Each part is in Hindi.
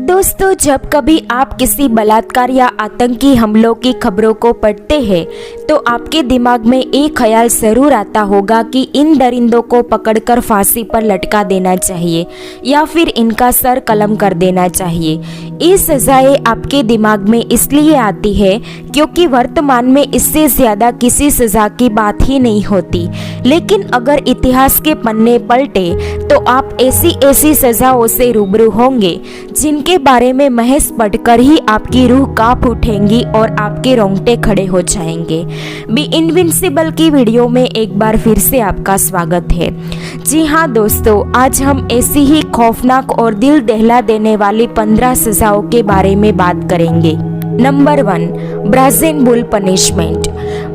दोस्तों, जब कभी आप किसी बलात्कार या आतंकी हमलों की खबरों को पढ़ते हैं तो आपके दिमाग में एक ख्याल जरूर आता होगा कि इन दरिंदों को पकड़कर फांसी पर लटका देना चाहिए या फिर इनका सर कलम कर देना चाहिए। ये सजाएं आपके दिमाग में इसलिए आती है क्योंकि वर्तमान में इससे ज़्यादा किसी सज़ा की बात ही नहीं होती। लेकिन अगर इतिहास के पन्ने पलटे तो आप ऐसी सज़ाओं से रूबरू होंगे जिनके बारे में महज पढ़कर ही आपकी रूह कांप उठेंगी और आपके रोंगटे खड़े हो जाएंगे। बी इनविंसिबल की वीडियो में एक बार फिर से आपका स्वागत है। जी हाँ दोस्तों, आज हम ऐसी ही खौफनाक और दिल दहला देने वाली 15 सजाओं के बारे में बात करेंगे। Number 1, brazen bull punishment.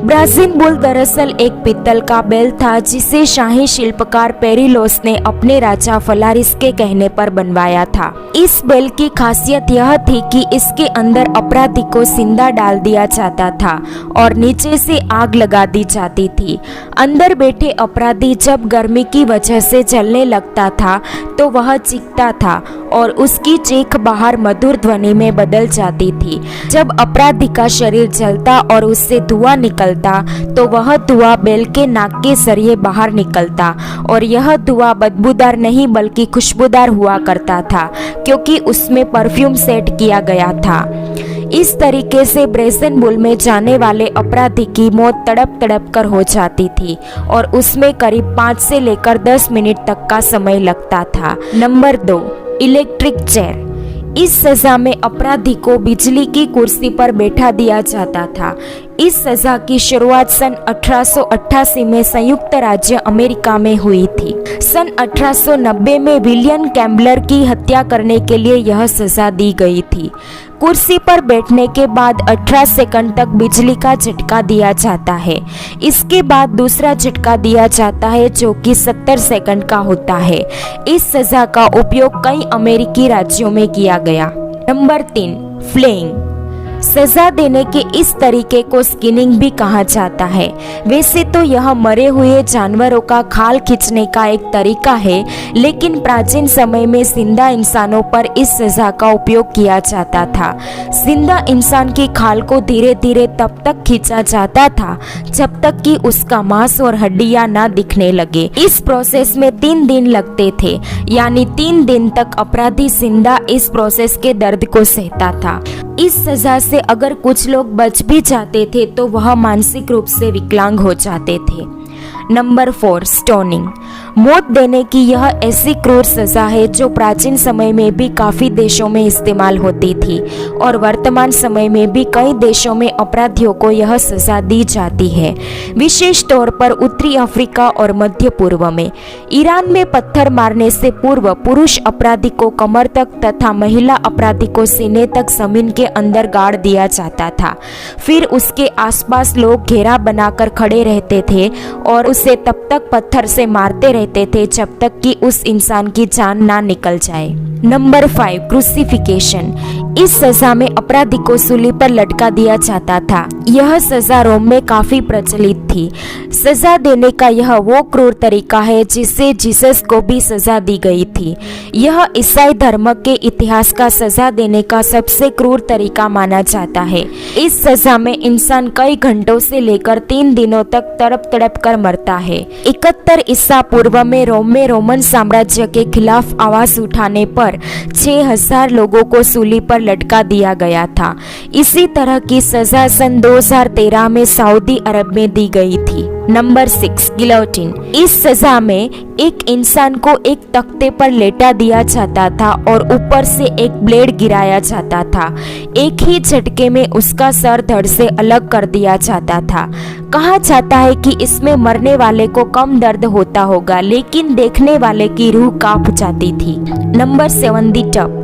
Brazen bull दरअसल एक पित्तल का बैल था जिसे शाही शिल्पकार पेरिलोस ने अपने राजा फलारिस के कहने पर बनवाया था। इस बैल की खासियत यह थी कि इसके अंदर अपराधी को जिंदा डाल दिया जाता था और नीचे से आग लगा दी जाती थी। अंदर बैठे अपराधी जब गर्मी की वजह से जलने लगता था तो वह चीखता था और उसकी चीख बाहर मधुर ध्वनि में बदल जाती थी। जब अपराधी का शरीर जलता और उससे धुआं निकलता तो वह धुआं बैल के नाक के जरिए बाहर निकलता और यह धुआं बदबूदार नहीं बल्कि खुशबूदार हुआ करता था क्योंकि उसमें परफ्यूम सेट किया गया था। इस तरीके से ब्राज़िन बुल में जाने वाले अपराधी की मौत तड़प तड़प कर हो जाती थी और उसमें करीब 5 से लेकर 10 मिनट तक का समय लगता था। Number 2, electric chair. इस सजा में अपराधी को बिजली की कुर्सी पर बैठा दिया जाता था। इस सजा की शुरुआत सन 1888 में संयुक्त राज्य अमेरिका में हुई थी। सन 1890 में विलियम कैम्पबेल की हत्या करने के लिए यह सजा दी गई थी। कुर्सी पर बैठने के बाद 18 सेकंड तक बिजली का झटका दिया जाता है। इसके बाद दूसरा झटका दिया जाता है जो कि 70 सेकंड का होता है। इस सजा का उपयोग कई अमेरिकी राज्यों में किया गया। Number 3, flaying. सजा देने के इस तरीके को स्किनिंग भी कहा जाता है। वैसे तो यह मरे हुए जानवरों का खाल खींचने का एक तरीका है, लेकिन प्राचीन समय में जिंदा इंसानों पर इस सजा का उपयोग किया जाता था। जिंदा इंसान की खाल को धीरे धीरे तब तक खींचा जाता था जब तक कि उसका मांस और हड्डियां ना दिखने लगे। इस प्रोसेस में 3 दिन लगते थे, यानी 3 दिन तक अपराधी जिंदा इस प्रोसेस के दर्द को सहता था। इस सजा से अगर कुछ लोग बच भी जाते थे तो वह मानसिक रूप से विकलांग हो जाते थे। Number 4, stoning. मौत देने की यह ऐसी क्रूर सजा है जो प्राचीन समय में भी काफी देशों में इस्तेमाल होती थी और वर्तमान समय में भी कई देशों में अपराधियों को यह सजा दी जाती है, विशेष तौर पर उत्तरी अफ्रीका और मध्य पूर्व में। ईरान में पत्थर मारने से पूर्व पुरुष अपराधी को कमर तक तथा महिला अपराधी को सीने तक जमीन के अंदर गाड़ दिया जाता था। फिर उसके आसपास लोग घेरा बनाकर खड़े रहते थे और उसे तब तक पत्थर से मारते रहते थे जब तक कि उस इंसान की जान ना निकल जाए। Number 5, crucifixion. इस सजा में अपराधी को सूली पर लटका दिया जाता था। यह सजा रोम में काफी प्रचलित थी। सजा देने का यह वो क्रूर तरीका है जिससे जीसस को भी सजा दी गई थी। यह ईसाई धर्म के इतिहास का सजा देने का सबसे क्रूर तरीका माना जाता है। इस सजा में इंसान कई घंटों से लेकर 3 दिनों तक तड़प तड़प कर मरता है। 71 ईसा पूर्व में रोम में रोमन साम्राज्य के खिलाफ आवाज उठाने पर 6000 लोगों को सूली पर लटका दिया गया था। इसी तरह की सजा सन 2013 में सऊदी अरब में दी गई थी। Number 6, guillotine. इस सजा में एक इंसान को एक तख्ते पर लेटा दिया जाता था और ऊपर से एक ब्लेड गिराया जाता था। एक ही झटके में उसका सर धड़ से अलग कर दिया जाता था। कहा जाता है कि इसमें मरने वाले को कम दर्द होता होगा, लेकिन देखने वाले की रूह कांप जाती थी। नंबर 7, दी टब।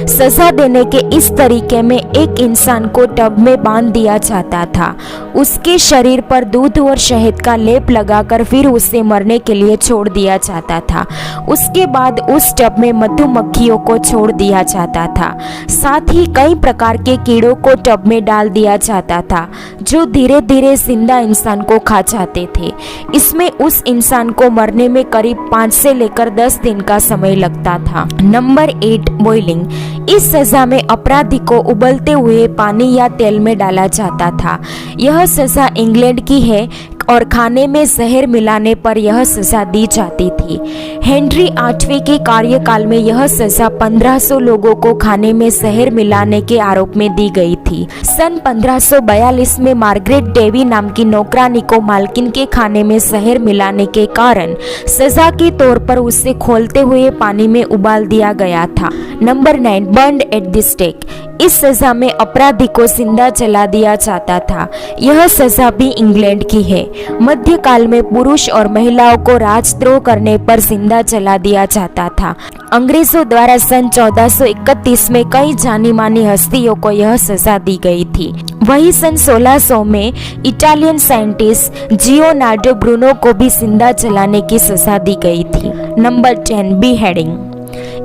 सजा देने के इस तरीके में एक इंसान को टब में बांध दिया जाता था। उसके शरीर पर दूध और शहद का लेप लगाकर फिर उसे मरने के लिए छोड़ दिया जाता था। उसके बाद उस टब में मधुमक्खियों को छोड़ दिया जाता था। साथ ही कई प्रकार के कीड़ों को टब में डाल दिया जाता था जो धीरे धीरे जिंदा इंसान को खा जाते थे। इसमें उस इंसान को मरने में करीब 5 से लेकर 10 दिन का समय लगता था। Number 8, boiling. इस सजा में अपराधी को उबलते हुए पानी या तेल में डाला जाता था। यह सजा इंग्लैंड की है और खाने में जहर मिलाने पर यह सजा दी जाती थी। हेनरी 8वें के कार्यकाल में यह सजा 1500 लोगों को खाने में जहर मिलाने के आरोप में दी गई थी। सन 1542 में मार्गरेट डेवी नाम की नौकरानी को मालकिन के खाने में जहर मिलाने के कारण सजा के तौर पर उसे खोलते हुए पानी में उबाल दिया गया था। Number 9, burned at the stake. इस सजा में अपराधी को जिंदा जला दिया जाता था। यह सजा भी इंग्लैंड की है। मध्यकाल में पुरुष और महिलाओं को राजद्रोह करने पर जिंदा जला दिया जाता था। अंग्रेजों द्वारा सन 1431 में कई जानी मानी हस्तियों को यह सजा दी गई थी। वही सन 1600 में इटालियन साइंटिस्ट जियोनार्डो ब्रूनो को भी जिंदा जलाने की सजा दी गई थी। Number 10, beheading.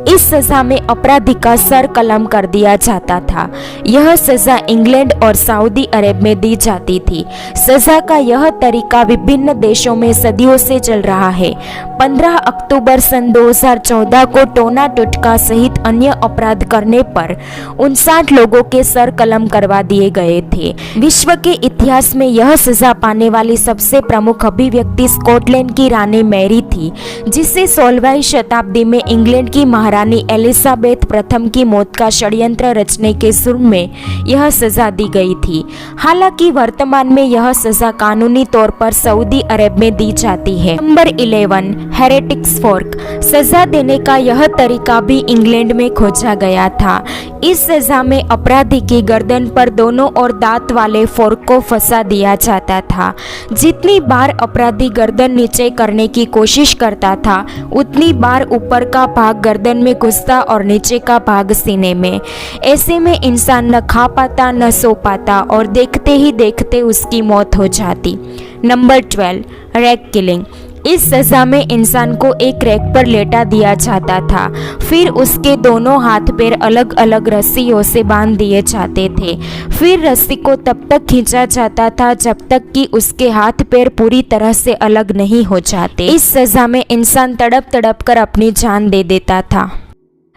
इस सजा में अपराधी का सर कलम कर दिया जाता था। यह सजा इंग्लैंड और सऊदी अरब में दी जाती थी। सजा का यह तरीका विभिन्न देशों में सदियों से चल रहा है। 15 अक्टूबर सन 2014 को टोना टुटका सहित अन्य अपराध करने पर 59 लोगों के सर कलम करवा दिए गए थे। विश्व के इतिहास में यह सजा पाने वाली सबसे प्रमुख अभिव्यक्ति स्कॉटलैंड की रानी मैरी थी, जिसे 16वीं शताब्दी में इंग्लैंड की महारानी एलिजाबेथ प्रथम की मौत का षड्यंत्र रचने के जुर्म में यह सजा दी गई थी। हालांकि वर्तमान में यह सजा कानूनी तौर पर सऊदी अरब में दी जाती है। Number 11, heretic's fork. सजा देने का यह तरीका भी इंग्लैंड में खोजा गया था। इस सजा में अपराधी की गर्दन पर दोनों ओर दांत वाले फोर्क को फंसा दिया जाता था। जितनी बार अपराधी गर्दन नीचे करने की कोशिश करता था, उतनी बार ऊपर का भाग गर्दन में घुसता और नीचे का भाग सीने में। ऐसे में इंसान न खा पाता न सो पाता और देखते ही देखते उसकी मौत हो जाती। Number 12, rag killing. इस सजा में इंसान को एक रैक पर लेटा दिया जाता था। फिर उसके दोनों हाथ पैर अलग अलग रस्सियों से बांध दिए जाते थे। फिर रस्सी को तब तक खींचा जाता था जब तक कि उसके हाथ पैर पूरी तरह से अलग नहीं हो जाते। इस सजा में इंसान तड़प तड़प कर अपनी जान दे देता था।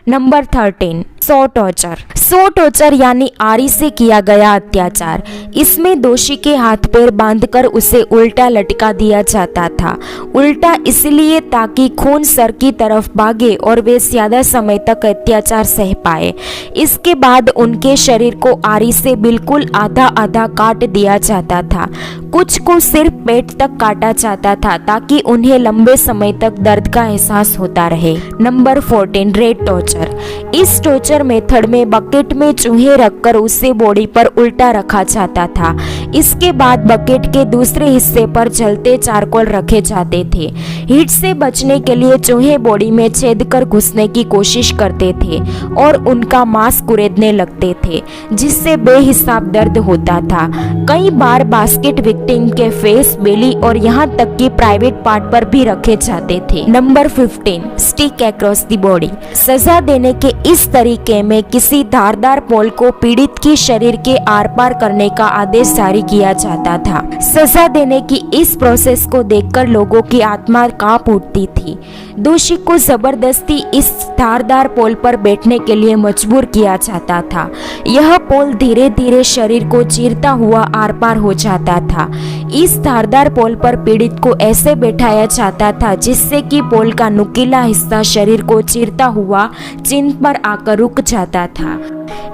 नंबर 13, सो टॉर्चर। सो टॉर्चर यानी आरी से किया गया अत्याचार। इसमें दोषी के हाथ पैर बांधकर उसे उल्टा लटका दिया जाता था। उल्टा इसलिए ताकि खून सर की तरफ भागे और वे ज्यादा समय तक अत्याचार सह पाए। इसके बाद उनके शरीर को आरी से बिल्कुल आधा आधा काट दिया जाता था। कुछ को सिर्फ पेट तक काटा जाता था ताकि उन्हें लंबे समय तक दर्द का एहसास होता रहे। Number 14, red torture. इस टॉर्चर मेथड में बकेट में चूहे रखकर उसे बॉडी पर उल्टा रखा जाता था। इसके बाद बकेट के दूसरे हिस्से पर जलते चारकोल रखे जाते थे। हीट से बचने के लिए चूहे बॉडी में छेद कर घुसने की कोशिश करते थे और उनका मांस कुरेदने लगते थे, जिससे बेहिसाब दर्द होता था। कई बार बास्केट विक्टिम के फेस, बेली और यहाँ तक कि प्राइवेट पार्ट पर भी रखे जाते थे। Number 15, stick across the body. सजा देने के इस तरीके में किसी धारदार पोल को पीड़ित की शरीर के आर पार करने का आदेश जारी किया जाता था। सजा देने की इस प्रोसेस को देखकर लोगों की आत्मा कांप उठती थी। दोषी को जबरदस्ती इस धारदार पोल पर बैठने के लिए मजबूर किया जाता था। यह पोल धीरे धीरे शरीर को चीरता हुआ आर पार हो जाता था। इस धारदार पोल पर पीड़ित को ऐसे बैठाया जाता था जिससे कि पोल का नुकीला हिस्सा शरीर को चीरता हुआ चिन्ह पर आकर रुक जाता था।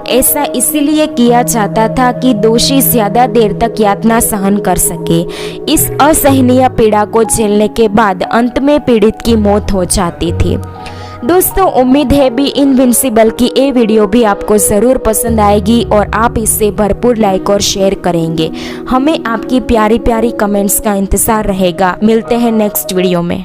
ऐसा इसलिए किया जाता था कि दोषी ज्यादा देर तक यातना सहन कर सके। इस असहनीय पीड़ा को झेलने के बाद अंत में पीड़ित की मौत हो जाती थी। दोस्तों, उम्मीद है भी इनविंसिबल की ये वीडियो भी आपको ज़रूर पसंद आएगी और आप इससे भरपूर लाइक और शेयर करेंगे। हमें आपकी प्यारी प्यारी कमेंट्स का इंतज़ार रहेगा। मिलते हैं नेक्स्ट वीडियो में।